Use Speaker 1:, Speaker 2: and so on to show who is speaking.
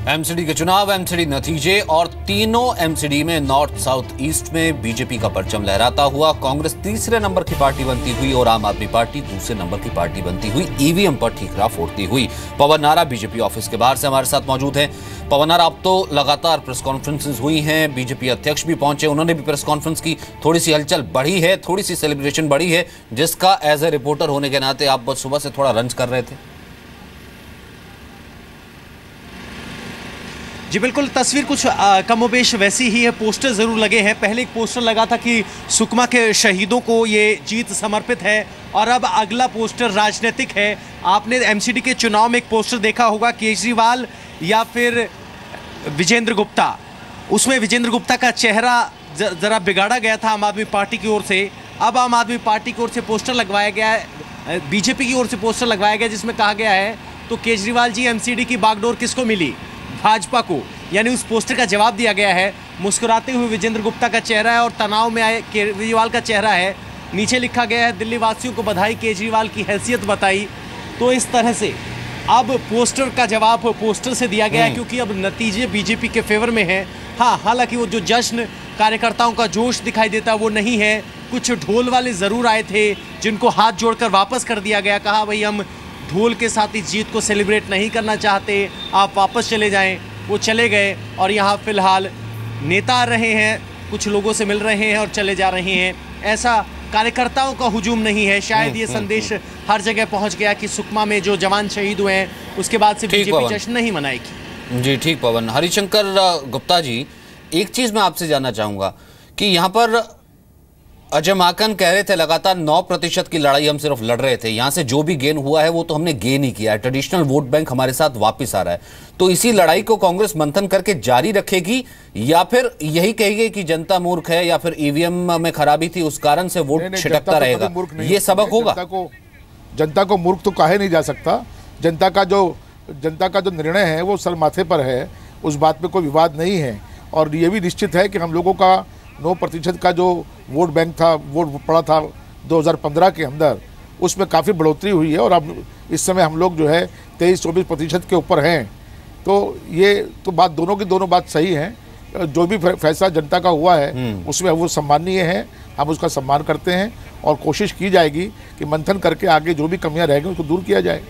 Speaker 1: MCD के चुनाव, MCD नतीजे और तीनों एमसीडी में नॉर्थ साउथ ईस्ट में बीजेपी का परचम लहराता हुआ कांग्रेस तीसरे नंबर की पार्टी बनती हुई और आम आदमी पार्टी दूसरे नंबर की पार्टी बनती हुई ईवीएम पर ठीकरा फोड़ती हुई। पवन नारा बीजेपी ऑफिस के बाहर से हमारे साथ मौजूद हैं। पवन नारा, अब तो लगातार प्रेस कॉन्फ्रेंसेस हुई हैं, बीजेपी अध्यक्ष भी पहुंचे, उन्होंने भी प्रेस कॉन्फ्रेंस की, थोड़ी सी हलचल बढ़ी है, थोड़ी सी सेलिब्रेशन बढ़ी है, जिसका एज ए रिपोर्टर होने के नाते आप सुबह से थोड़ा रंज कर रहे थे।
Speaker 2: जी बिल्कुल, तस्वीर कुछ कमोबेश वैसी ही है। पोस्टर ज़रूर लगे हैं। पहले एक पोस्टर लगा था कि सुकमा के शहीदों को ये जीत समर्पित है, और अब अगला पोस्टर राजनीतिक है। आपने एमसीडी के चुनाव में एक पोस्टर देखा होगा, केजरीवाल या फिर विजेंद्र गुप्ता। उसमें विजेंद्र गुप्ता का चेहरा ज़रा बिगाड़ा गया था आम आदमी पार्टी की ओर से। अब आम आदमी पार्टी की ओर से पोस्टर लगवाया गया है, बीजेपी की ओर से पोस्टर लगवाया गया, जिसमें कहा गया है तो केजरीवाल जी, एमसीडी की बागडोर किसको मिली? भाजपा को। यानी उस पोस्टर का जवाब दिया गया है। मुस्कुराते हुए विजेंद्र गुप्ता का चेहरा है और तनाव में आए केजरीवाल का चेहरा है। नीचे लिखा गया है, दिल्ली वासियों को बधाई, केजरीवाल की हैसियत बताई। तो इस तरह से अब पोस्टर का जवाब पोस्टर से दिया गया है, क्योंकि अब नतीजे बीजेपी के फेवर में हैं। हाँ, हालांकि वो जो जश्न, कार्यकर्ताओं का जोश दिखाई देता वो नहीं है। कुछ ढोल वाले ज़रूर आए थे, जिनको हाथ जोड़कर वापस कर दिया गया। कहा भाई, हम ढोल के साथ इस जीत को सेलिब्रेट नहीं करना चाहते, आप वापस चले जाएं। वो चले गए और यहाँ फ़िलहाल नेता आ रहे हैं, कुछ लोगों से मिल रहे हैं और चले जा रहे हैं। ऐसा कार्यकर्ताओं का हुजूम नहीं है। शायद ये संदेश हर जगह पहुँच गया कि सुकमा में जो जवान शहीद हुए हैं, उसके बाद से बीजेपी जश्न नहीं मनाएगी।
Speaker 1: जी ठीक पवन। हरिशंकर गुप्ता जी, एक चीज़ मैं आपसे जानना चाहूँगा कि यहाँ पर अजय माकन कह रहे थे लगातार 9% की लड़ाई हम सिर्फ लड़ रहे थे, यहाँ से जो भी गेन हुआ है वो तो हमने गेन ही किया है, ट्रेडिशनल वोट बैंक हमारे साथ वापस आ रहा है। तो इसी लड़ाई को कांग्रेस मंथन करके जारी रखेगी, या फिर यही कहेगी कि जनता मूर्ख है, या फिर ईवीएम में खराबी थी उस कारण से वोट छिटकता रहेगा? ये सबक होगा।
Speaker 3: जनता को मूर्ख तो कहे नहीं जा सकता। जनता का जो निर्णय है वो सर माथे पर है, उस बात पे कोई विवाद नहीं है। और ये भी निश्चित है कि हम लोगों का 9% का जो वोट बैंक था, वोट पड़ा था 2015 के अंदर, उसमें काफ़ी बढ़ोतरी हुई है। और अब इस समय हम लोग जो है 23-24% के ऊपर हैं। तो ये तो बात दोनों बात सही है। जो भी फैसला जनता का हुआ है उसमें वो सम्माननीय है, हम उसका सम्मान करते हैं और कोशिश की जाएगी कि मंथन करके आगे जो भी कमियां रहेंगी उसको दूर किया जाए।